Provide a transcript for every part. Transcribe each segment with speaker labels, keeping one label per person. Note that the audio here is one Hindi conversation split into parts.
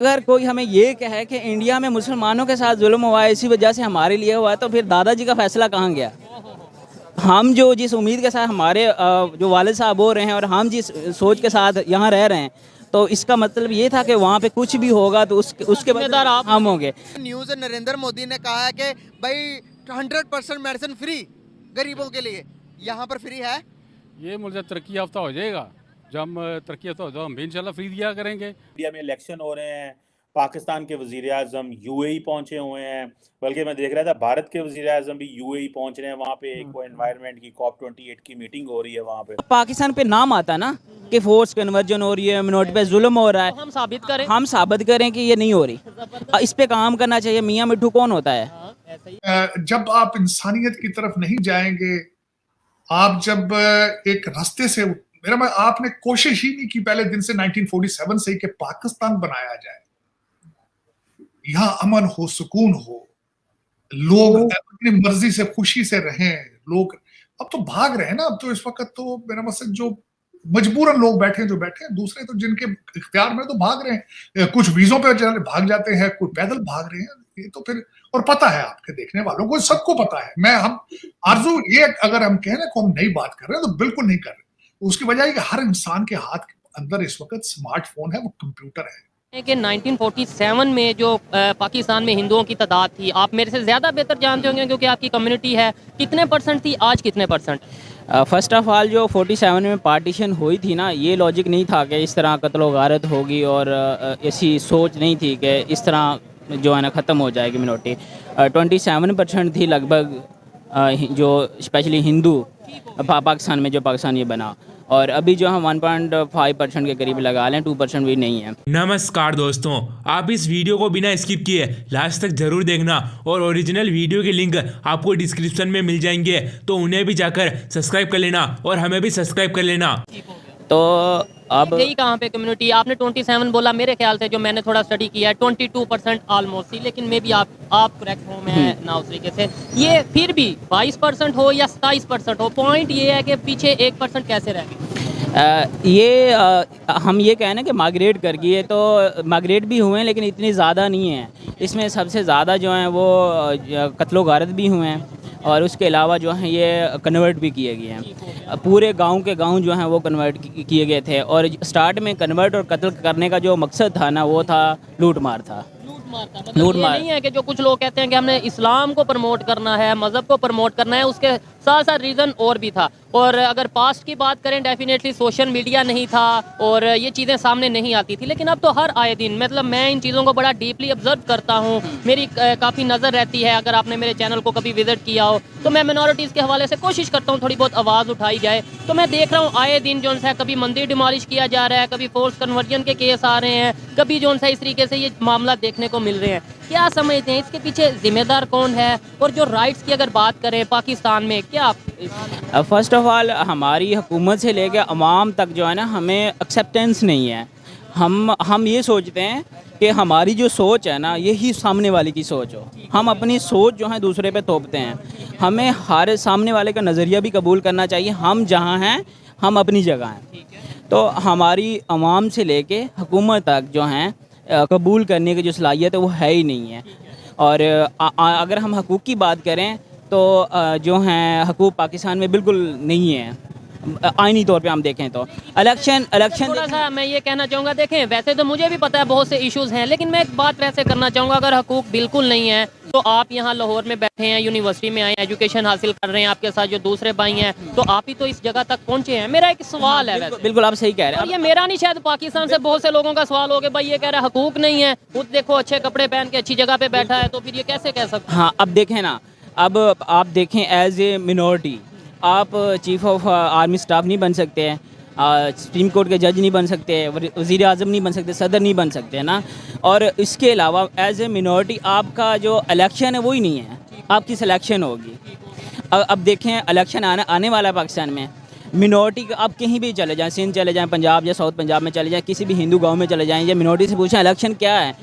Speaker 1: अगर कोई हमें ये कहे कि इंडिया में मुसलमानों के साथ जुल्म हुआ है इसी वजह से हमारे लिए हुआ है, तो फिर दादाजी का फैसला कहाँ गया? हम जो जिस उम्मीद के साथ हमारे जो वालिद साहब बोल रहे हैं और हम जिस सोच के साथ यहाँ रह रहे हैं, तो इसका मतलब ये था कि वहाँ पे कुछ भी होगा तो उसके बदले हम होंगे।
Speaker 2: न्यूज़ नरेंद्र मोदी ने कहा है कि भाई 100% मेडिसिन फ्री गरीबों के लिए, यहाँ पर फ्री है।
Speaker 3: ये मुझे तरक्की याफ्ता हो जाएगा। जब हम तरक्की याफ्ता हो जाओ हम भी इंशाल्लाह फ्री दिया करेंगे।
Speaker 4: इंडिया में इलेक्शन हो रहे हैं, पाकिस्तान के वज़ीर आज़म यूएई पहुंचे हुए हैं, बल्कि मैं देख रहा था भारत के वज़ीर आज़म भी यूएई पहुंच रहे हैं। वहाँ पे एक एनवायरनमेंट की COP28 की मीटिंग हो रही है वहाँ पे।
Speaker 1: पाकिस्तान पे नाम आता ना कि फोर्स कन्वर्जन हो रही है, मिनोरिटी पे जुल्म हो रहा है,
Speaker 5: तो हम साबित करें
Speaker 1: कि ये नहीं हो रही। इस पे काम करना चाहिए। मियाँ मिट्ठू कौन होता है?
Speaker 6: जब आप इंसानियत की तरफ नहीं जाएंगे, आप जब एक रास्ते से आपने कोशिश ही नहीं की पहले दिन से 1947 से कि पाकिस्तान बनाया जाए, यहाँ अमन हो, सुकून हो, लोग अपनी मर्जी से खुशी से रहें। लोग अब तो भाग रहे हैं ना, अब तो इस वक्त तो मेरा मतलब जो मजबूरन लोग बैठे हैं, जो बैठे हैं, दूसरे तो जिनके इख्तियार में तो भाग रहे हैं, कुछ वीजों पे भाग जाते हैं, कुछ पैदल भाग रहे हैं। ये तो फिर और पता है आपके देखने वालों को, सबको पता है। हम आरजू ये अगर हम कहें ना को हम नई बात कर रहे हैं तो बिल्कुल नहीं कर रहे। उसकी वजह है कि हर इंसान के हाथ के अंदर इस वक्त स्मार्टफोन है, वो कंप्यूटर है।
Speaker 5: कि 1947 में जो पाकिस्तान में हिंदुओं की तादाद थी, आप मेरे से ज़्यादा बेहतर जानते होंगे क्योंकि आपकी कम्युनिटी है, कितने % थी, आज कितने %?
Speaker 1: फर्स्ट ऑफ ऑल जो 47 में पार्टीशन हुई थी ना, ये लॉजिक नहीं था कि इस तरह कत्ल गारत होगी, और ऐसी सोच नहीं थी कि इस तरह जो है ना ख़त्म हो जाएगी मिनोरिटी। 27% थी लगभग जो स्पेशली हिंदू पाकिस्तान में, जो पाकिस्तान ये बना, और अभी जो हम 1.5% के करीब लगा लें, 2% भी नहीं है।
Speaker 7: नमस्कार दोस्तों, आप इस वीडियो को बिना स्किप किए लास्ट तक जरूर देखना, और ओरिजिनल वीडियो के लिंक आपको डिस्क्रिप्शन में मिल जाएंगे, तो उन्हें भी जाकर सब्सक्राइब कर लेना और हमें भी सब्सक्राइब कर लेना।
Speaker 1: तो अब
Speaker 5: यही कहाँ पे कम्युनिटी? आपने 27 बोला, मेरे ख्याल से जो मैंने थोड़ा स्टडी किया है 22% ऑलमोस्ट थी, लेकिन मे भी आप करेक्ट हो, मैं ना उस तरीके से। ये फिर भी 22% हो या 27% हो, पॉइंट ये है कि पीछे 1% कैसे रह गए?
Speaker 1: हम ये कहें ना कि माइग्रेट कर गई है, तो माइग्रेट भी हुए हैं लेकिन इतनी ज़्यादा नहीं है। इसमें सबसे ज़्यादा जो हैं वो कत्लो गारत भी हुए हैं, और उसके अलावा जो हैं ये कन्वर्ट भी किए गए हैं। पूरे गांव के गांव जो हैं वो कन्वर्ट किए गए थे, और स्टार्ट में कन्वर्ट और कत्ल करने का जो मकसद था ना, वो था लूट मार था।
Speaker 5: मतलब ये नहीं है कि जो कुछ लोग कहते हैं कि हमने इस्लाम को प्रमोट करना है, मज़हब को प्रमोट करना है, उसके साथ साथ रीज़न और भी था। और अगर पास्ट की बात करें, डेफिनेटली सोशल मीडिया नहीं था और ये चीज़ें सामने नहीं आती थी, लेकिन अब तो हर आए दिन, मतलब मैं इन चीज़ों को बड़ा डीपली ऑब्जर्व करता हूँ, मेरी काफ़ी नज़र रहती है। अगर आपने मेरे चैनल को कभी विजिट किया हो तो मैं मिनॉरिटीज़ के हवाले से कोशिश करता हूँ थोड़ी बहुत आवाज़ उठाई जाए। तो मैं देख रहा हूँ आए दिन जो है कभी मंदिर डिमोलिश किया जा रहा है, कभी फोर्स कन्वर्जन के केस आ रहे हैं, कभी जो है इस तरीके से ये मामला देखने को मिल रहे हैं। क्या समझते हैं इसके पीछे जिम्मेदार कौन है? और जो राइट्स की अगर बात करें पाकिस्तान में, क्या
Speaker 1: फर्स्ट ऑफ ऑल हमारी हुकूमत से लेकर अवाम तक जो है ना, हमें एक्सेप्टेंस नहीं है। हम ये सोचते हैं कि हमारी जो सोच है ना, यही सामने वाले की सोच हो। हम अपनी सोच जो है दूसरे पे थोपते हैं। हमें हर सामने वाले का नज़रिया भी कबूल करना चाहिए। हम जहाँ हैं हम अपनी जगह हैं, तो हमारी अवाम से लेके हुकूमत तक जो हैं कबूल करने की जो सलाहियत है वो है ही नहीं है। और अगर हम हकूक़ की बात करें तो जो हैं हकूक़ पाकिस्तान में बिल्कुल नहीं है। आईनी तौर पे हम देखें तो इलेक्शन
Speaker 5: थोड़ा सा मैं ये कहना चाहूँगा, देखें वैसे तो मुझे भी पता है बहुत से इश्यूज़ हैं, लेकिन मैं एक बात वैसे करना चाहूँगा, अगर हकूक़ बिल्कुल नहीं है तो आप यहाँ लाहौर में बैठे हैं, यूनिवर्सिटी में आए, एजुकेशन हासिल कर रहे हैं, आपके साथ जो दूसरे भाई हैं, तो आप ही तो इस जगह तक पहुँचे हैं। मेरा एक सवाल है, वैसे
Speaker 1: बिल्कुल आप सही कह रहे हैं।
Speaker 5: ये मेरा नहीं, शायद पाकिस्तान से बहुत से लोगों का सवाल हो गया, भाई ये कह रहा है हकूक़ नहीं है, खुद देखो अच्छे कपड़े पहन के अच्छी जगह पे बैठा है, तो फिर ये कैसे कह सकते?
Speaker 1: हाँ, अब देखें ना, अब आप देखें एज ए मिनॉरिटी आप चीफ ऑफ आर्मी स्टाफ नहीं बन सकते हैं, सुप्रीम कोर्ट के जज नहीं बन सकते, वज़ीर आज़म नहीं बन सकते, सदर नहीं बन सकते, है ना। और इसके अलावा एज ए मिनॉरिटी आपका जो इलेक्शन है वही नहीं है, आपकी सिलेक्शन होगी। अब देखें इलेक्शन आने वाला है पाकिस्तान में, मिनॉरिटी का आप कहीं भी चले जाएँ, सिंध चले जाएँ, पंजाब या साउथ पंजाब में चले जाएँ, किसी भी हिंदू गाँव में चले जाएँ, या मिनॉरिटी से पूछें इलेक्शन क्या है,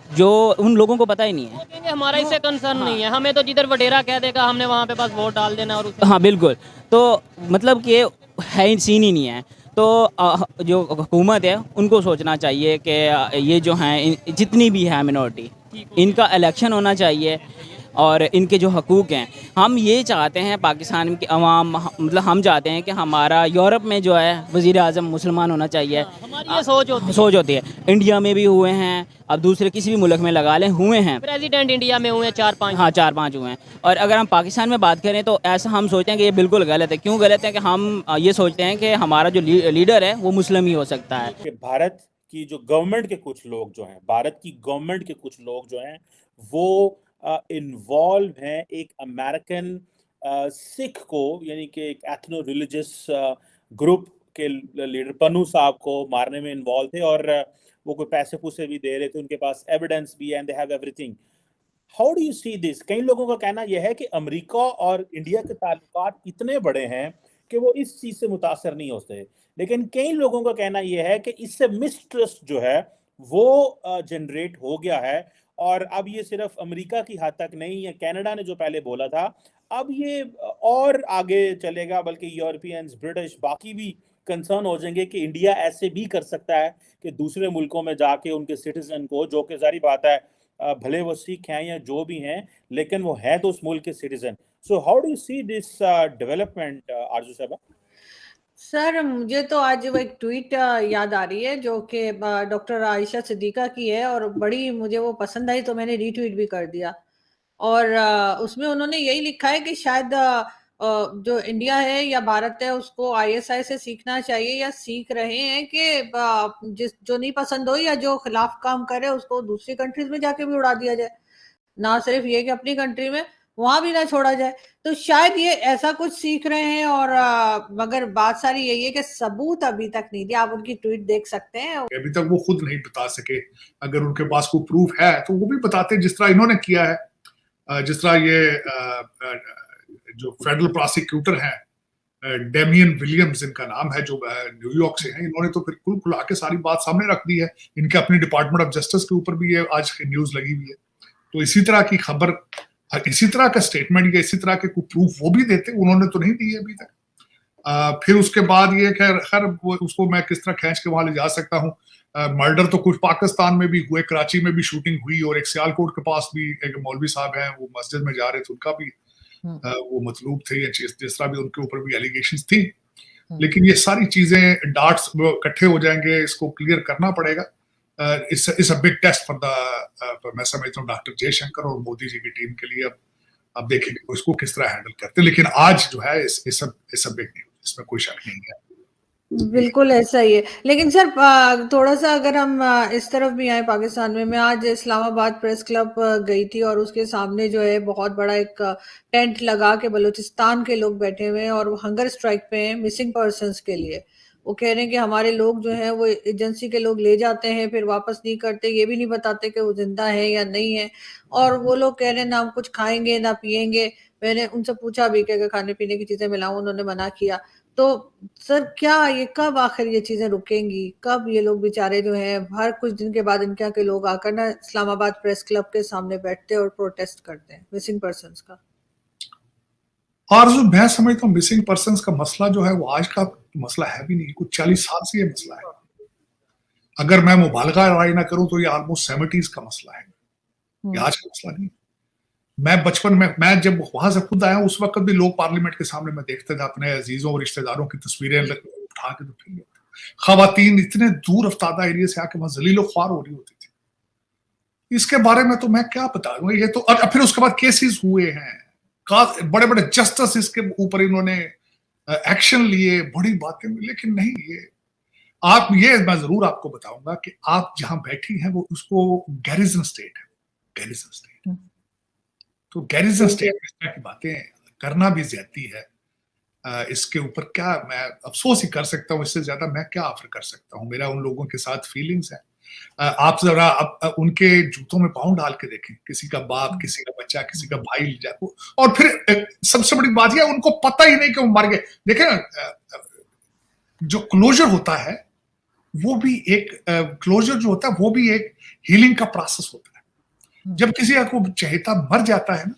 Speaker 1: जो उन लोगों को पता ही नहीं है।
Speaker 5: हमारा इससे कंसर्न नहीं है, हमें तो जिधर वडेरा कह देगा हमने वहाँ पे बस वोट डाल देना। और
Speaker 1: हाँ बिल्कुल, तो मतलब कि है सीन ही नहीं है। तो जो हुकूमत है उनको सोचना चाहिए कि ये जो हैं जितनी भी है मिनॉरिटी, इनका इलेक्शन होना चाहिए और इनके जो हकूक़ हैं, हम ये चाहते हैं पाकिस्तान की अवाम, मतलब हम चाहते हैं कि हमारा यूरोप में जो है वज़ीर आज़म मुसलमान होना चाहिए।
Speaker 5: हमारी ये
Speaker 1: सोच होती है। इंडिया में भी हुए हैं, अब दूसरे किसी भी मुल्क में लगा लें, हुए हैं।
Speaker 5: प्रेसिडेंट इंडिया में हुए 4-5।
Speaker 1: हाँ, 4-5 हुए हैं। और अगर हम पाकिस्तान में बात करें तो ऐसा हम सोचते हैं कि ये बिल्कुल गलत है। क्यों गलत है? कि हम ये सोचते हैं कि हमारा जो लीडर है वो मुस्लिम ही हो सकता है।
Speaker 4: कि भारत की जो गवर्नमेंट के कुछ लोग जो हैं, भारत की गवर्नमेंट के कुछ लोग जो हैं, वो इन्वॉल्व हैं एक अमेरिकन सिख को, यानी कि एक एथनो रिलीजियस ग्रुप के लीडर पन्नू साहब को मारने में इन्वॉल्व थे, और वो कोई पैसे पूसे भी दे रहे थे, उनके पास एविडेंस भी है, and they have everything. How do you see this? कई लोगों का कहना यह है कि अमेरिका और इंडिया के ताल्लुकात इतने बड़े हैं कि वो इस चीज से मुतासर नहीं होते, लेकिन कई लोगों का कहना यह है कि इससे मिसट्रस्ट जो है वो जनरेट हो गया है, और अब ये सिर्फ अमेरिका की हद तक नहीं है, कनाडा ने जो पहले बोला था, अब ये और आगे चलेगा, बल्कि यूरोपियंस, ब्रिटिश, बाकी भी कंसर्न हो जाएंगे कि इंडिया ऐसे भी कर सकता है कि दूसरे मुल्कों में जाके उनके सिटीजन को, जो कि जारी बात है भले वो सिख हैं या जो भी हैं, लेकिन वो है तो उस मुल्क के citizen. So how do you see this development, आरजू साहब?
Speaker 8: सर, मुझे तो आज वो एक ट्वीट याद आ रही है जो कि डॉक्टर आयशा सिद्दीका की है, और बड़ी मुझे वो पसंद आई, तो मैंने रीट्वीट भी कर दिया। और उसमें उन्होंने यही लिखा है कि शायद जो इंडिया है या भारत है उसको आईएसआई से सीखना चाहिए, या सीख रहे हैं कि जिस जो नहीं पसंद हो या जो खिलाफ काम करे उसको दूसरी कंट्रीज में जाके भी उड़ा दिया जाए, ना सिर्फ ये कि अपनी कंट्री में, वहां भी ना छोड़ा जाए। तो शायद ये ऐसा कुछ सीख रहे हैं। और मगर बात सारी यही है कि सबूत अभी तक नहीं दिया। आप उनकी ट्वीट देख सकते हैं।
Speaker 6: अभी तक वो खुद नहीं बता सके। अगर उनके पास कोई प्रूफ है तो वो भी बताते, जिस तरह इन्होंने किया है। जिस तरह ये जो फेडरल प्रोसिक्यूटर हैं, डेमियन विलियम्स इनका नाम है, जो न्यूयॉर्क से हैं, इन्होंने तो फिर खुल खुला के सारी बात सामने रख दी है। इनके अपनी डिपार्टमेंट ऑफ जस्टिस के ऊपर भी ये आज न्यूज लगी हुई है। तो इसी तरह की खबर, इसी तरह का स्टेटमेंट या इसी तरह के कोई प्रूफ वो भी देते, उन्होंने तो नहीं दिए अभी तक। फिर उसके बाद ये खैर उसको मैं किस तरह खींच के वहां ले जा सकता हूँ। मर्डर तो कुछ पाकिस्तान में भी हुए, कराची में भी शूटिंग हुई, और एक सियालकोट के पास भी एक मौलवी साहब हैं, वो मस्जिद में जा रहे थे, उनका भी वो मतलूब थे, या जिस तरह भी उनके ऊपर भी एलिगेशंस थी। लेकिन ये सारी चीजें डार्ट्स इकट्ठे हो जाएंगे, इसको क्लियर करना पड़ेगा। It's a big test for the, मैं समझता हूँ, डॉक्टर जयशंकर और मोदी जी की टीम के लिए। अब देखेंगे इसको किस तरह हैंडल करते हैं। लेकिन आज जो है इट्स अ बिग न्यूज़, इसमें कोई शक नहीं है।
Speaker 8: बिल्कुल ऐसा ही है। लेकिन सर, थोड़ा सा अगर हम इस तरफ भी आए पाकिस्तान में, मैं आज इस्लामाबाद प्रेस क्लब गई थी, और उसके सामने जो है बहुत बड़ा एक टेंट लगा के बलूचिस्तान के लोग बैठे हुए हैं, और वो हंगर स्ट्राइक पे हैं मिसिंग पर्संस के लिए। वो कह रहे हैं कि हमारे लोग जो हैं वो एजेंसी के लोग ले जाते हैं, फिर वापस नहीं करते, ये भी नहीं बताते कि वो जिंदा है या नहीं है। और वो लोग कह रहे हैं ना हम कुछ खाएंगे ना पिएंगे। मैंने उनसे पूछा भी कि खाने पीने की चीजें मिलाऊं, उन्होंने मना किया। तो सर, क्या ये कब आखिर ये चीजें रुकेंगी? कब ये लोग बेचारे जो हैं, हर कुछ दिन के बाद इनके के लोग आकर ना इस्लामाबाद प्रेस क्लब के सामने बैठते और प्रोटेस्ट करते हैं मिसिंग पर्संस का?
Speaker 6: और जो मैं समझता हूँ मिसिंग पर्संस का मसला जो है वो आज का मसला है भी नहीं, कुछ 40 साल से ये मसला है। अगर मैं मुबालगा राय ना करूं तो ये ऑलमोस्ट 70s का मसला है, ये आज का मसला नहीं। मैं बचपन में, मैं जब वहां से खुद आया उस वक्त भी लोग पार्लियामेंट के सामने मैं देखते थे अपने अजीजों और रिश्तेदारों की तस्वीरें उठा के, तो फिर खवातीन इतने दूर अफ्तादा एरिया से आके वहां जलीलो ख्वार हो रही होती थी। इसके बारे में तो मैं क्या बता दूं। ये तो फिर उसके बाद केसेस हुए हैं, बड़े बड़े जस्टिस इसके ऊपर इन्होंने एक्शन लिए, बड़ी बातें, लेकिन नहीं। ये मैं जरूर आपको बताऊंगा कि आप जहां बैठी हैं वो उसको गैरिजन स्टेट है, गैरिजन स्टेट। तो गैरिजन स्टेट में इस तरह की बातें करना भी ज्यादती है। इसके ऊपर क्या मैं अफसोस ही कर सकता हूँ, इससे ज्यादा मैं क्या ऑफर कर सकता हूँ। मेरा उन लोगों के साथ फीलिंग्स है। आप जरा उनके जूतों में पाँव डाल के देखें, किसी का बाप, किसी का बच्चा, किसी का भाई ले जाए, और फिर सबसे बड़ी बात यह, उनको पता ही नहीं कि वो मर गए। देखें, जो क्लोजर होता है वो भी एक क्लोजर जो होता है वो भी एक हीलिंग का प्रोसेस होता है। जब किसी को चहेता मर जाता है ना,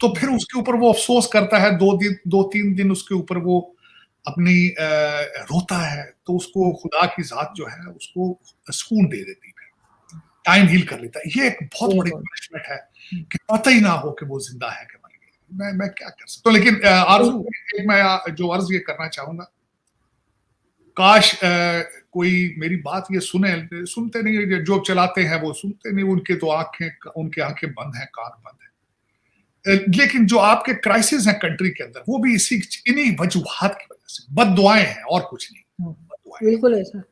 Speaker 6: तो फिर उसके ऊपर वो अफसोस करता है, 2-3 दिन उसके ऊपर वो अपनी रोता है तो उसको खुदा की जात जो है उसको सुकून दे देती है, टाइम हील कर लेता है। ये एक बहुत बड़ी पनिशमेंट है कि पता ही ना हो कि वो जिंदा है कि मर गया। मैं क्या कर सकता हूँ। लेकिन आरज़ू, एक मैं जो अर्ज ये करना चाहूंगा, काश कोई मेरी बात ये सुनते नहीं, जो चलाते हैं वो सुनते नहीं, उनके आंखें बंद हैं, कान बंद है। लेकिन जो आपके क्राइसिस हैं कंट्री के अंदर, वो भी इन्हीं वजूहात की वजह से, बद्दुआएं हैं और कुछ नहीं।
Speaker 8: बिल्कुल ऐसा।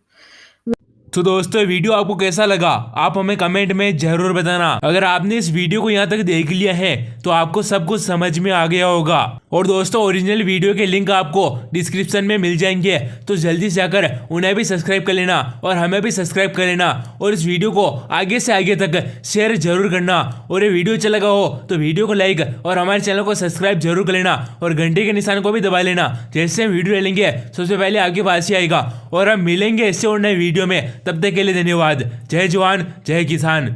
Speaker 7: तो दोस्तों वीडियो आपको कैसा लगा आप हमें कमेंट में जरूर बताना। अगर आपने इस वीडियो को यहाँ तक देख लिया है तो आपको सब कुछ समझ में आ गया होगा। और दोस्तों ओरिजिनल वीडियो के लिंक आपको डिस्क्रिप्शन में मिल जाएंगे, तो जल्दी से जाकर उन्हें भी सब्सक्राइब कर लेना और हमें भी सब्सक्राइब कर लेना। और इस वीडियो को आगे से आगे तक शेयर जरूर करना। और ये वीडियो अच्छा लगा हो तो वीडियो को लाइक और हमारे चैनल को सब्सक्राइब जरूर कर लेना और घंटे के निशान को भी दबा लेना। जैसे हम वीडियो लेंगे सबसे पहले आपके पास ही आएगा। और हम मिलेंगे इससे और नए वीडियो में, तब तक के लिए धन्यवाद। जय जवान जय किसान।